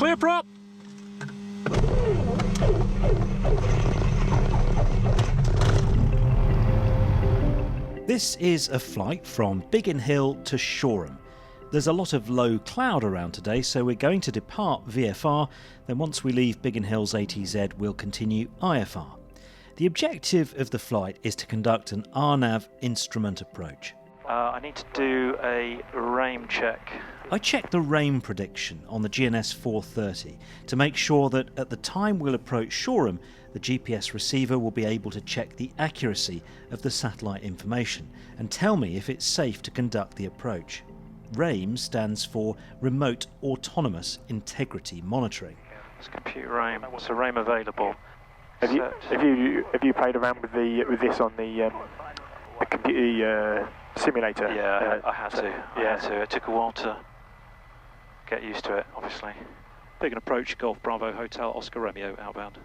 Clear prop! This is a flight from Biggin Hill to Shoreham. There's a lot of low cloud around today, so we're going to depart VFR, then once we leave Biggin Hill's ATZ we'll continue IFR. The objective of the flight is to conduct an RNAV instrument approach. I need to do a RAIM check. I checked the RAIM prediction on the GNSS 430 to make sure that at the time we'll approach Shoreham, the GPS receiver will be able to check the accuracy of the satellite information and tell me if it's safe to conduct the approach. RAIM stands for Remote Autonomous Integrity Monitoring. Let's compute RAIM. So RAIM available. Have you played around with this on the computer simulator? Yeah, I had to. It took a while to get used to it, obviously. Biggin approach, Golf Bravo Hotel Oscar Romeo outbound.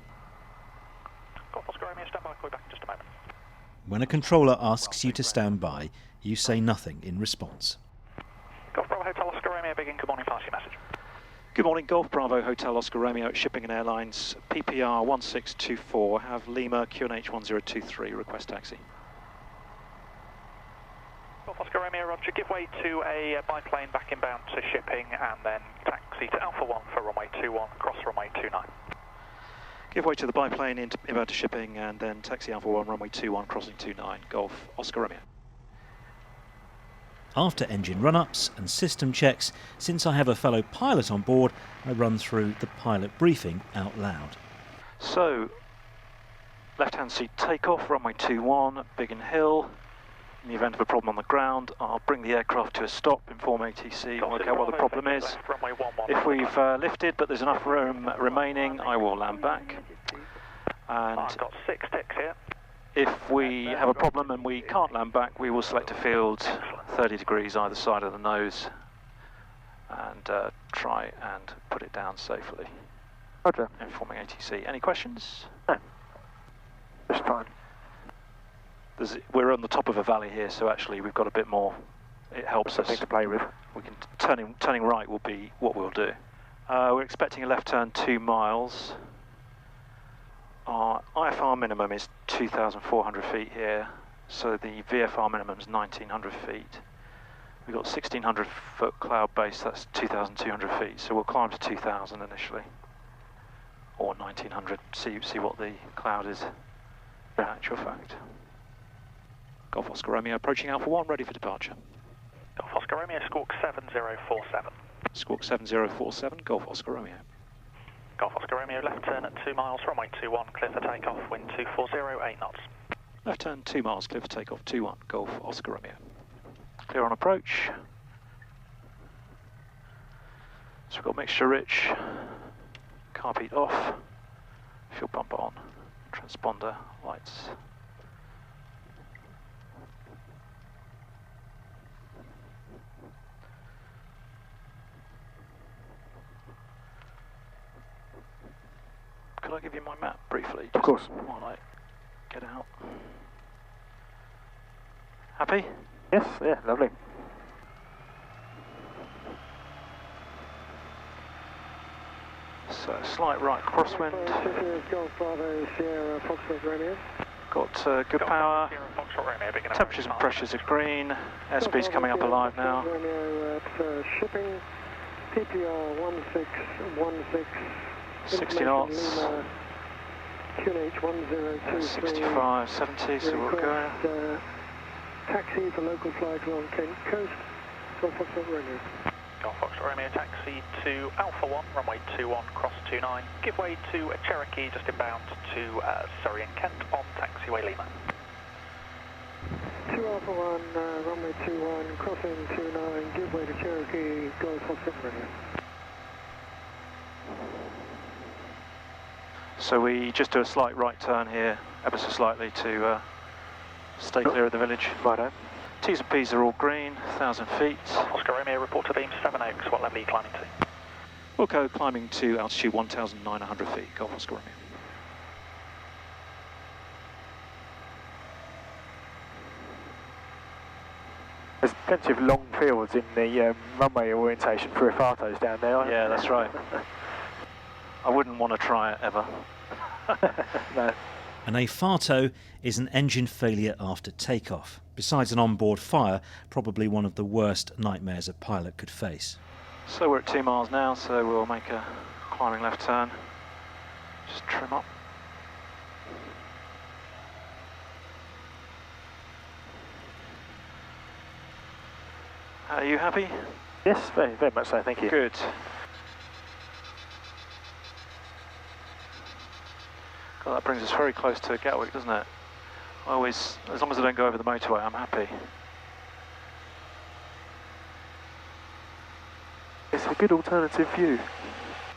Golf Oscar Romeo, stand by, call you back in just a moment. When a controller asks you to stand by, you say nothing in response. Golf Bravo Hotel Oscar Romeo, Biggin, good morning, pass your message. Good morning, Golf Bravo Hotel Oscar Romeo at Shipping and Airlines, PPR 1624, have Lima QNH 1023, request taxi. Golf Oscar Romeo, roger, give way to a biplane back inbound to shipping and then taxi to Alpha 1 for runway 21, cross runway 29. Give way to the biplane inbound to shipping and then taxi Alpha 1, runway 21, crossing 29, Golf Oscar Romeo. After engine run-ups and system checks, since I have a fellow pilot on board, I run through the pilot briefing out loud. So, left-hand seat takeoff, runway 21, Biggin Hill. In the event of a problem on the ground, I'll bring the aircraft to a stop, inform ATC, and work out what the problem is. If we've lifted but there's enough room remaining, I will land back. And I've got 6 ticks here. if we have a problem and we can't land back, we will select a field 30 degrees either side of the nose and try and put it down safely. Roger. Informing ATC. Any questions? No. Just fine. We're on the top of a valley here, so actually we've got a bit more. It helps us to play with. We can turning right will be what we'll do. We're expecting a left turn 2 miles. Our IFR minimum is 2,400 feet here, so the VFR minimum is 1,900 feet. We've got 1,600 foot cloud base, that's 2,200 feet, so we'll climb to 2,000 initially, or 1,900, see what the cloud is in actual fact. Golf Oscar Romeo approaching Alpha 1, ready for departure. Golf Oscar Romeo, squawk 7047. Squawk 7047, Golf Oscar Romeo. Golf Oscar Romeo, left turn at 2 miles, runway 21, clear for takeoff, wind 240, 8 knots. Left turn 2 miles, clear for takeoff, 21, Golf Oscar Romeo. Clear on approach. So we've got mixture rich, carpet off, fuel pump on, transponder lights. Could I give you my map briefly? Of course. While I get out. Happy? Yes, yeah, lovely. So slight right crosswind. Golf Bravo Sierra Foxtrot Romeo. Got good power. Temperatures and pressures are green. Airspeed's coming up alive now. Romeo at shipping. PPR 1616. 60 knots. QNH 1023. 65, 70, so we'll go. Taxi for local flight along Kent Coast. Golf Foxtrot Romeo. Golf Foxtrot Romeo, taxi to Alpha 1, runway 21, cross 29. Give way to a Cherokee just inbound to Surrey and Kent on taxiway Lima. 2 Alpha 1, runway 21, crossing 29, give way to Cherokee, Golf Foxtrot Romeo. So we just do a slight right turn here, ever so slightly to stay clear of the village. Righto. T's and P's are all green, 1,000 feet. Oscar Romeo, report to beam 7 Oaks, what level are you climbing to? We'll go climbing to altitude 1,900 feet, Golf Oscar Romeo. There's plenty of long fields in the runway orientation for Ifatos down there. Yeah, that's right. I wouldn't want to try it ever. No. An AFARTO is an engine failure after takeoff. Besides an onboard fire, probably one of the worst nightmares a pilot could face. So we're at 2 miles now, so we'll make a climbing left turn. Just trim up. Are you happy? Yes, very, very much so, thank you. Good. God, that brings us very close to Gatwick, doesn't it? I always, as long as I don't go over the motorway, I'm happy. It's a good alternative view.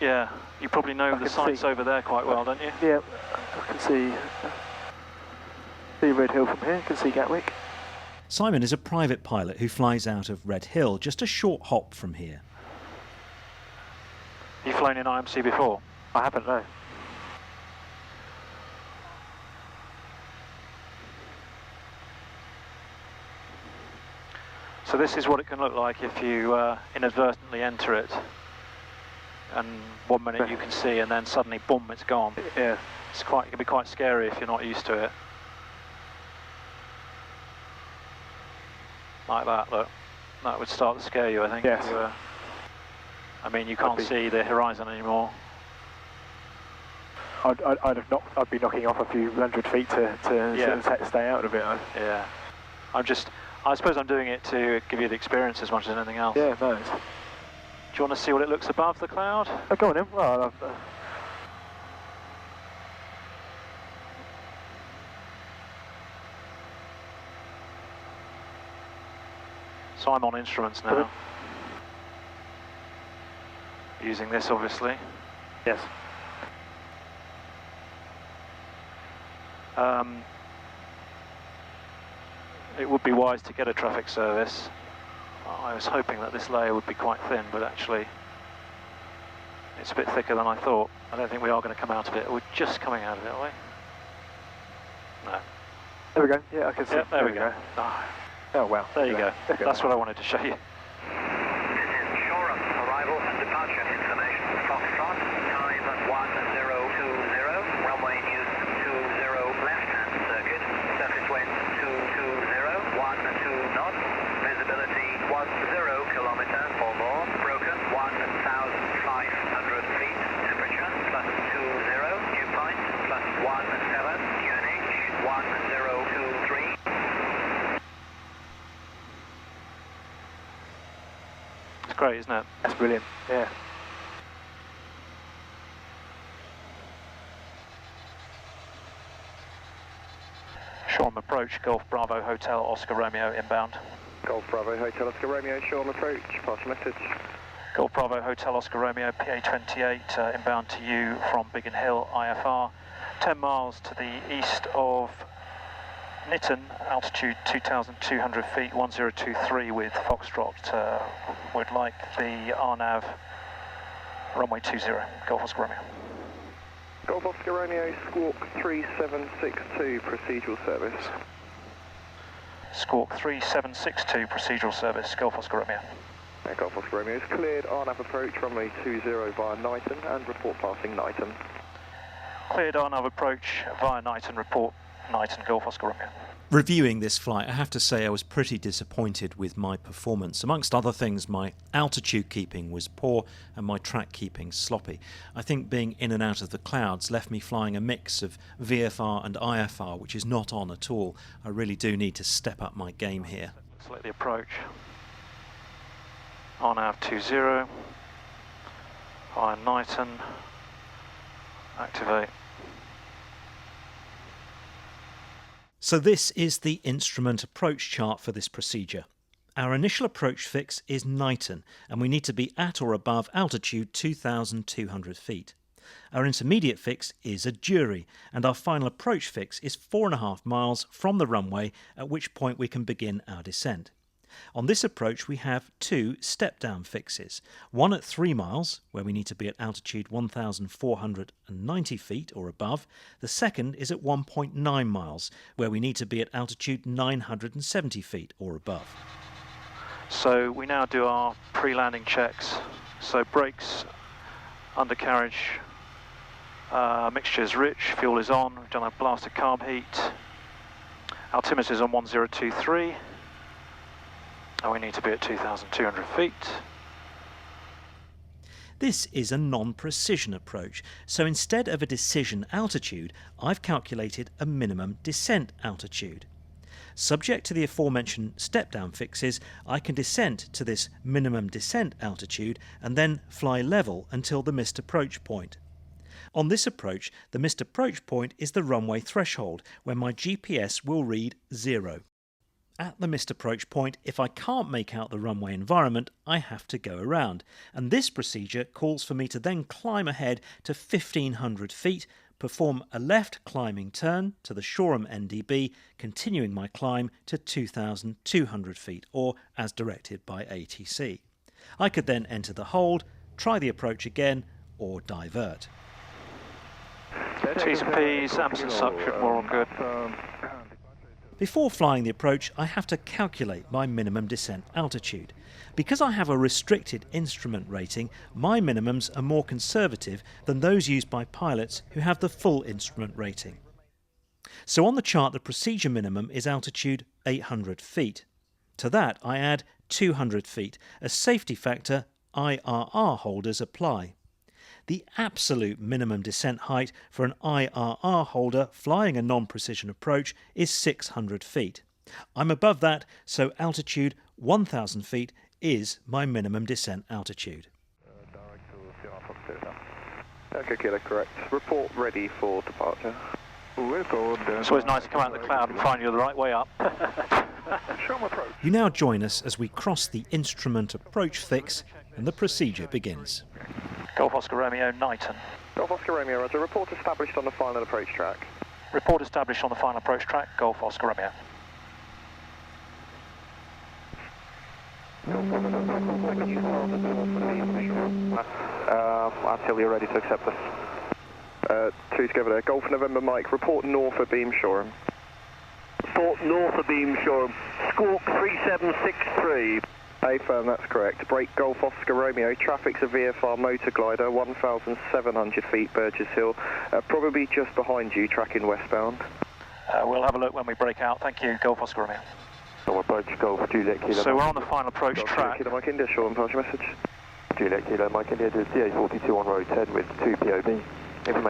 Yeah, you probably know the sights see. over there quite well, don't you? Yeah, I can see Red Hill from here, I can see Gatwick. Simon is a private pilot who flies out of Red Hill, just a short hop from here. You've flown in IMC before? I haven't, no. So this is what it can look like if you inadvertently enter it, and 1 minute you can see, and then suddenly, boom, it's gone. Yeah. It can be quite scary if you're not used to it. Like that, look. That would start to scare you, I think. Yes. I mean, you can't see the horizon anymore. I'd be knocking off a few hundred feet to Yeah. sort of stay out of it. Yeah. I suppose I'm doing it to give you the experience as much as anything else. Yeah, no. Do you want to see what it looks above the cloud? Oh, go on then. Well, So I'm on instruments now. Using this, obviously. yes. It would be wise to get a traffic service. I was hoping that this layer would be quite thin, but actually it's a bit thicker than I thought. I don't think we are going to come out of it. We're just coming out of it, are we? No. There we go. Yeah, I can see. Yeah, there we go. Oh, wow. There you go. That's what I wanted to show you. This is Shoreham, arrival and departure information. Foxtrot, time 1020, runway news 20 left-hand circuit, surface wind 220, 12 knots, visibility 10 kilometre or more, broken 1,500 feet, temperature +20, dew point +17, QNH 1023. It's great, isn't it? That's brilliant. Yeah. Shoreham approach, Golf Bravo Hotel Oscar Romeo inbound. Golf Bravo Hotel Oscar Romeo, Shoreham approach, pass message. Golf Bravo Hotel Oscar Romeo, PA28 inbound to you from Biggin Hill, IFR. 10 miles to the east of Nitton, altitude 2,200 feet, 1023 with Foxtrot. Would like the RNAV runway 20, Golf Oscar Romeo. Golf Oscar Romeo, Squawk 3762, procedural service. Squawk 3762, procedural service, Golf Oscar Romeo. Golf Oscar Romeo is cleared, RNAV approach, runway 20 via Knighton, and report passing Knighton. Cleared RNAV approach via Knighton, report Knighton, Golf Oscar Romeo. Reviewing this flight, I have to say I was pretty disappointed with my performance. Amongst other things, my altitude keeping was poor and my track keeping sloppy. I think being in and out of the clouds left me flying a mix of VFR and IFR, which is not on at all. I really do need to step up my game here. Select the approach. RNAV 20 via Knighton. Activate. So this is the instrument approach chart for this procedure. Our initial approach fix is Knighton, and we need to be at or above altitude 2,200 feet. Our intermediate fix is a Jury, and our final approach fix is 4.5 miles from the runway, at which point we can begin our descent. On this approach we have two step-down fixes, one at 3 miles, where we need to be at altitude 1,490 feet or above. The second is at 1.9 miles, where we need to be at altitude 970 feet or above. So we now do our pre-landing checks. So brakes, undercarriage, Mixture's rich, fuel is on, we've done a blast of carb heat. Altimeter is on 1023, and we need to be at 2,200 feet. This is a non-precision approach, so instead of a decision altitude, I've calculated a minimum descent altitude. Subject to the aforementioned step-down fixes, I can descend to this minimum descent altitude and then fly level until the missed approach point. On this approach, the missed approach point is the runway threshold, where my GPS will read 0. At the missed approach point, if I can't make out the runway environment, I have to go around, and this procedure calls for me to then climb ahead to 1,500 feet, perform a left climbing turn to the Shoreham NDB, continuing my climb to 2,200 feet, or as directed by ATC. I could then enter the hold, try the approach again, or divert. T's and P's, amps and suction, we're all good. Before flying the approach, I have to calculate my minimum descent altitude. Because I have a restricted instrument rating, my minimums are more conservative than those used by pilots who have the full instrument rating. So on the chart, the procedure minimum is altitude 800 feet. To that, I add 200 feet, a safety factor IRR holders apply. The absolute minimum descent height for an IRR holder flying a non-precision approach is 600 feet. I'm above that, so altitude 1,000 feet is my minimum descent altitude. Okay, Kilo, correct. Report ready for departure. It's always nice to come out of the cloud and find you're the right way up. You now join us as we cross the instrument approach fix and the procedure begins. Golf Oscar Romeo, Knighton. Golf Oscar Romeo, roger. Report established on the final approach track. Report established on the final approach track, Golf Oscar Romeo. Until you're ready to accept us. Two together there. Golf November Mike, report north of beam Shoreham. Report north of beam Shoreham. Squawk 3763. A firm, that's correct. Break Golf Oscar Romeo, traffic's a VFR motor glider, 1,700 feet Burgess Hill, probably just behind you, tracking westbound. We'll have a look when we break out. Thank you, Golf Oscar Romeo. Approach Golf, Juliet Kilo. So we're on the final approach track. Kilo Mike India, Shoreham, pass your message. Juliet Kilo Mike India, to DA42 on road 10 with 2 POB.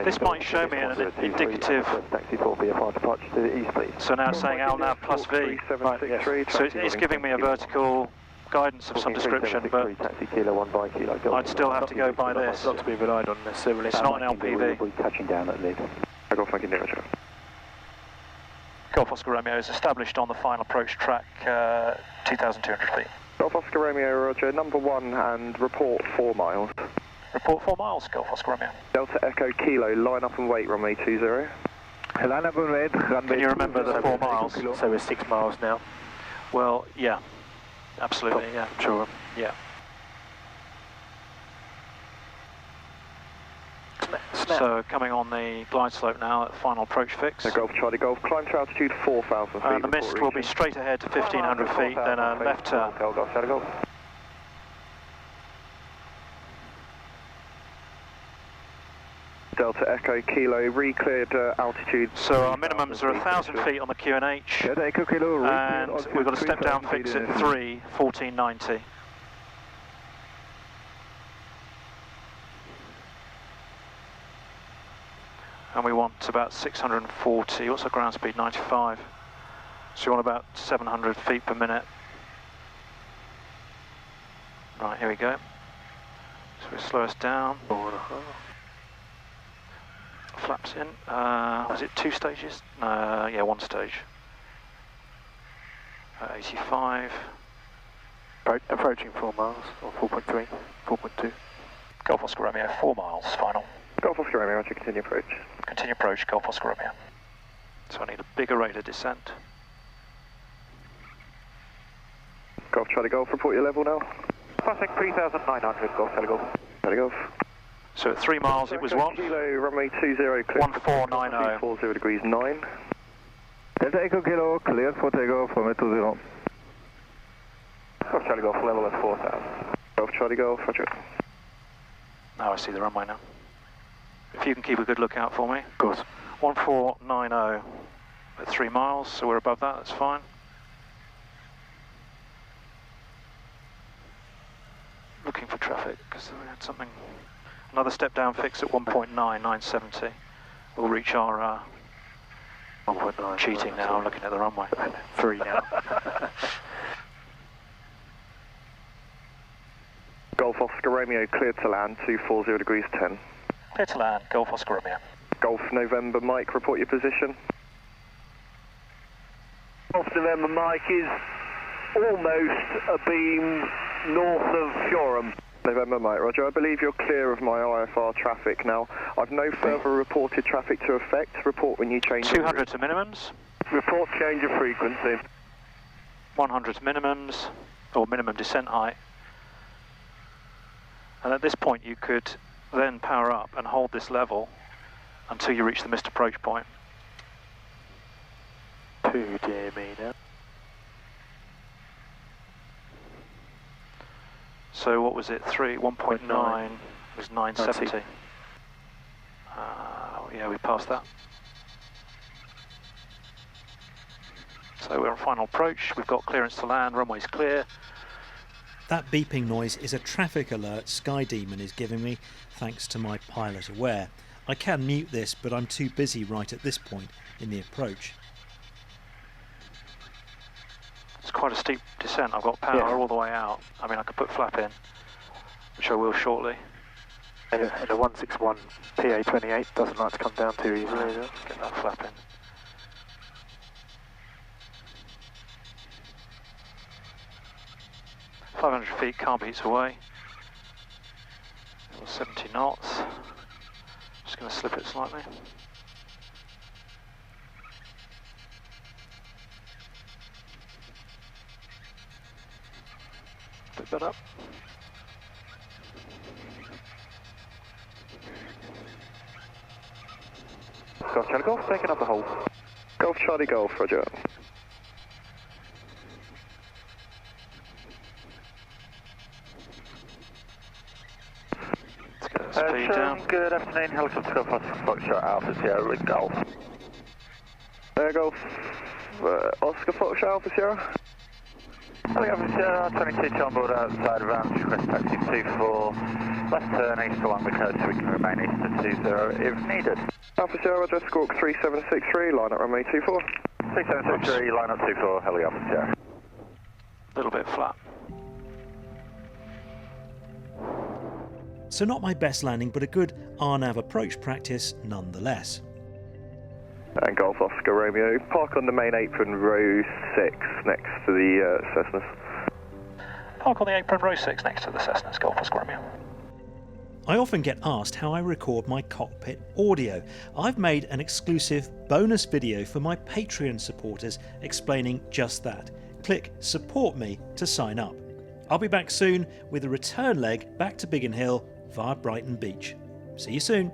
This might show me an indicative. Taxi 4 VFR departure to the east, please. So now it's saying LNAV plus V. Right, yes. So it's giving me a vertical guidance of some description, but I'd still have to go by this. It's not to be relied on necessarily. It's not an LPV. We'll be touching down at lead. Golf Mike India, roger. Golf Oscar Romeo is established on the final approach track, 2,200 feet. Golf Oscar Romeo, roger. Number 1 and report 4 miles. Report 4 miles, Golf Oscar Romeo. Delta Echo Kilo, line up and wait, runway 20. Line up and wait, runway. Can you remember the 4 miles? So we're 6 miles now. Well, yeah. Absolutely, yeah. Sure. Yeah. Snap. So coming on the glide slope now at final approach fix. Golf Charlie Golf, climb to altitude 4,000 feet. The mist will be straight ahead to 1,500 feet, then a left turn. Golf Charlie Golf. Delta Echo Kilo, re-cleared altitude. So our minimums are 1,000 feet on the QNH, and we've got a step down fix at 3, 1490. And we want about 640, what's our ground speed, 95. So we want about 700 feet per minute. Right, here we go. So we slow us down. Flaps in. Was it 2 stages? Yeah, 1 stage. 85. Approaching 4 miles, or 4.3, 4.2. Golf Oscar Romeo, 4 miles, final. Golf Oscar Romeo, roger, continue approach. Continue approach, Golf Oscar Romeo. So I need a bigger rate of descent. Golf Charlie Golf, report your level now. Passing 3,900, Golf Charlie Golf. Charlie Golf. So at 3 miles it was what? Kilo, runway 20, clear 1490. 40 degrees 9. Delta Echo Kilo, cleared for takeoff from 20. Golf Charlie Golf, level at 4,000. Golf Charlie Golf, roger. Now I see the runway now. If you can keep a good lookout for me. Of course. 1490 at 3 miles, so we're above that, that's fine. Looking for traffic, because we had something. Another step down fix at 1.970. We'll reach our 1.9. cheating now, I'm looking at the runway. 3 now. Golf Oscar Romeo, cleared to land, 240 degrees 10. Clear to land, Golf Oscar Romeo. Golf November Mike, report your position. Golf November Mike is almost a beam north of Shoreham. November Mike, Roger. I believe you're clear of my IFR traffic now. I've no further reported traffic to affect. Report when you change. 200 to minimums. Report change of frequency. 100 to minimums, or minimum descent height. And at this point you could then power up and hold this level until you reach the missed approach point. 2 dear me now. So what was it? 1.9 was 970. Yeah, we passed that. So we're on final approach. We've got clearance to land. Runway's clear. That beeping noise is a traffic alert Sky Demon is giving me, thanks to my pilot aware. I can mute this, but I'm too busy right at this point in the approach. It's quite a steep descent. I've got power all the way out. I mean, I could put flap in, which I will shortly. And a 161 PA28 doesn't like to come down too easily. Get that flap in. .500 feet, car beats away. 70 knots. Just going to slip it slightly. Bit better. Golf Charlie Golf, taking up the hole. Golf Charlie Golf, Roger. Let's get that speed down. Good afternoon, helicopter Golf Foxtrot Alpha Sierra with Golf. Golf Oscar Foxtrot Alpha Sierra. Helicopter Sierra 22 on board outside of Rams, request taxi 24, left turn east along the coast so we can remain east to 20 if needed. Alpha Sierra, Roger, Squawk 3763, line up runway 24. 3763, line up 24, helicopter Sierra. A little bit flat. So not my best landing, but a good RNAV approach practice nonetheless. And Golf Oscar Romeo, park on the main apron, row 6, next to the Cessnas. Park on the apron, row 6 next to the Cessnas, Golf Oscar Romeo. I often get asked how I record my cockpit audio. I've made an exclusive bonus video for my Patreon supporters explaining just that. Click Support Me to sign up. I'll be back soon with a return leg back to Biggin Hill via Brighton Beach. See you soon.